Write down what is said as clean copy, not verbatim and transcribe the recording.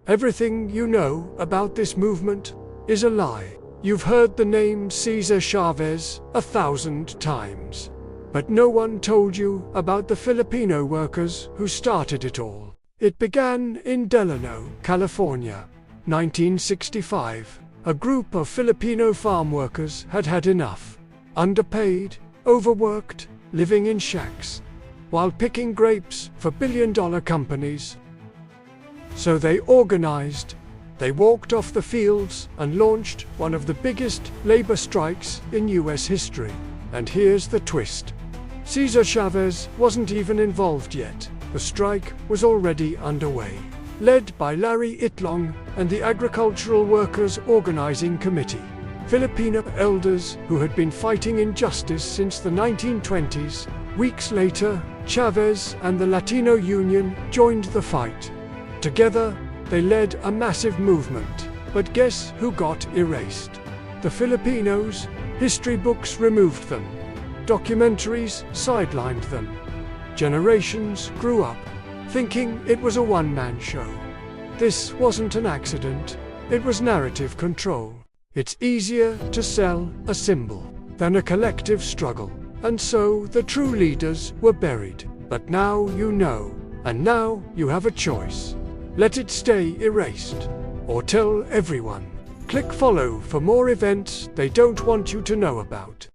Everything you know about this movement is a lie. You've heard the name Cesar Chavez 1,000 times. But no one told you about the Filipino workers who started it all. It began in Delano, California, 1965. A group of Filipino farm workers had had enough. Underpaid, overworked, living in shacks, while picking grapes for billion-dollar companies. So they organized. They walked off the fields and launched one of the biggest labor strikes in US history. And here's the twist. Cesar Chavez wasn't even involved yet. The strike was already underway, led by Larry Itliong and the Agricultural Workers Organizing Committee, Filipino elders who had been fighting injustice since the 1920s. Weeks later, Chavez and the Latino Union joined the fight. Together, they led a massive movement. But guess who got erased? The Filipinos. History books removed them. Documentaries sidelined them. Generations grew up thinking it was a one-man show. This wasn't an accident. It was narrative control. It's easier to sell a symbol than a collective struggle. And so the true leaders were buried. But now you know, and now you have a choice. Let it stay erased, or tell everyone. Click follow for more events they don't want you to know about.